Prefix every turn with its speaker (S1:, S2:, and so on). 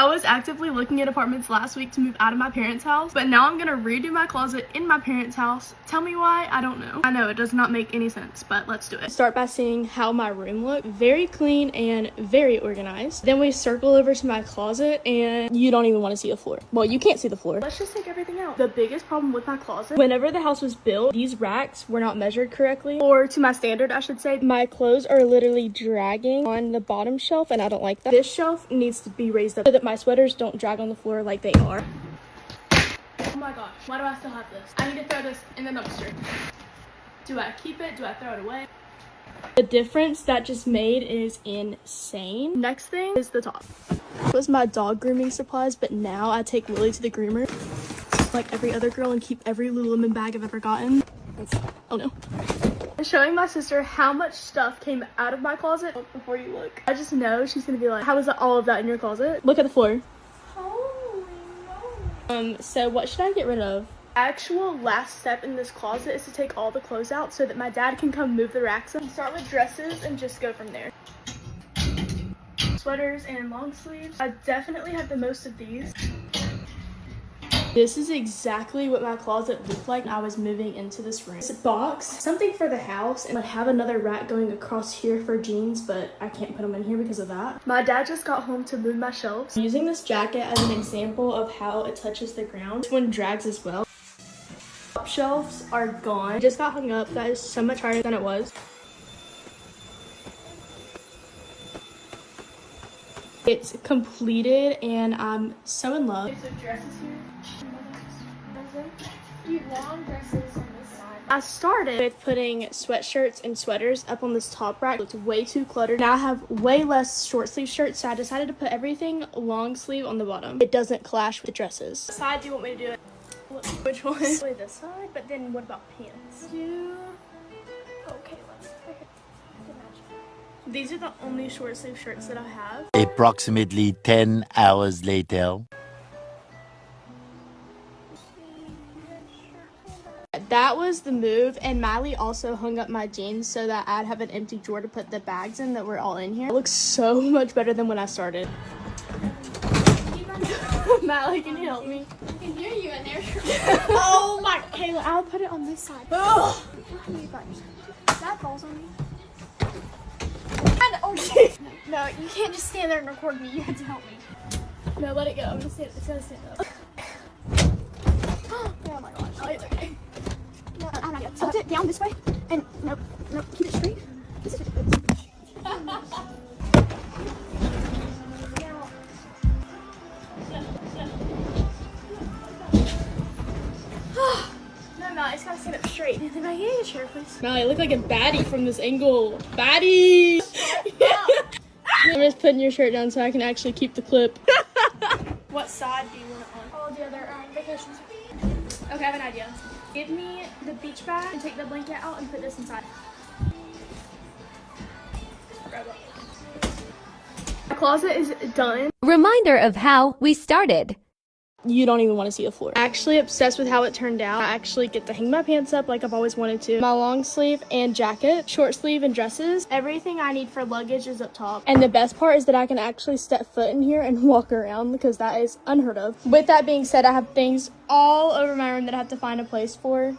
S1: I was actively looking at apartments last week to move out of my parents' house, but now I'm gonna redo my closet in my parents' house. Tell me why, I don't know. I know it does not make any sense, but let's do it. Start by seeing how my room looks. Very clean and very organized. Then we circle over to my closet and you don't even want to see the floor. Well, you can't see the floor. Let's just take everything out. The biggest problem with my closet, whenever the house was built, these racks were not measured correctly, or to my standard, I should say. My clothes are literally dragging on the bottom shelf and I don't like that. This shelf needs to be raised up so that my sweaters don't drag on the floor like they are. Oh my gosh, why do I still have this? I need to throw this in the dumpster. Do I keep it? Do I throw it away? The difference that just made is insane. Next thing is the top. This was my dog grooming supplies, but now I take Lily to the groomer like every other girl and keep every Lululemon bag I've ever gotten. Oh no. I'm showing my sister how much stuff came out of my closet before you look. I just know she's gonna be like, how is all of that in your closet? Look at the floor.
S2: Holy no.
S1: So what should I get rid of? Actual last step in this closet is to take all the clothes out so that my dad can come move the racks up. Start with dresses and just go from there. Sweaters and long sleeves. I definitely have the most of these. This is exactly what my closet looked like when I was moving into this room. It's a box, something for the house, and I have another rack going across here for jeans, but I can't put them in here because of that. My dad just got home to move my shelves. I'm using this jacket as an example of how it touches the ground. This one drags as well. Top shelves are gone. It just got hung up. That is so much harder than it was. It's completed and I'm so in love. There's dresses here.
S2: Long dresses on this side.
S1: I started with putting sweatshirts and sweaters up on this top rack. It's way too cluttered. Now I have way less short sleeve shirts, so I decided to put everything long sleeve on the bottom. It doesn't clash with the dresses. What side do you want me to do it? Which one? Probably this side, but then what about pants? Okay, these are the only short sleeve shirts that I have.
S3: Approximately 10 hours later.
S1: That was the move, and Miley also hung up my jeans so that I'd have an empty drawer to put the bags in that were all in here. It looks so much better than when I started. Miley, can you help me?
S2: I can hear you in there.
S1: Oh my, Kayla, I'll put it on this side. Oh.
S2: That falls on me. No, you can't just stand there and record me. You have to help me.
S1: No, let it go. I'm gonna stand, it's gonna stand up.
S2: Oh my gosh.
S1: Oh, it's okay.
S2: No, I'm not good. Tilt it down this way. And nope, keep it straight. This is
S1: No, it's gotta stand up straight.
S2: Can I get a chair, please?
S1: Molly, I look like a baddie from this angle. Baddie! I'm just putting your shirt down so I can actually keep the clip. What side do you want it on?
S2: Oh, the other vacations.
S1: Okay, I have an idea. Give me the beach bag and take the blanket out and put this inside. My closet is done.
S4: Reminder of how we started.
S1: You don't even want to see the floor. Actually obsessed with how it turned out. I actually get to hang my pants up like I've always wanted to. My long sleeve and jacket, short sleeve and dresses. Everything I need for luggage is up top. And the best part is that I can actually step foot in here and walk around because that is unheard of. With that being said, I have things all over my room that I have to find a place for.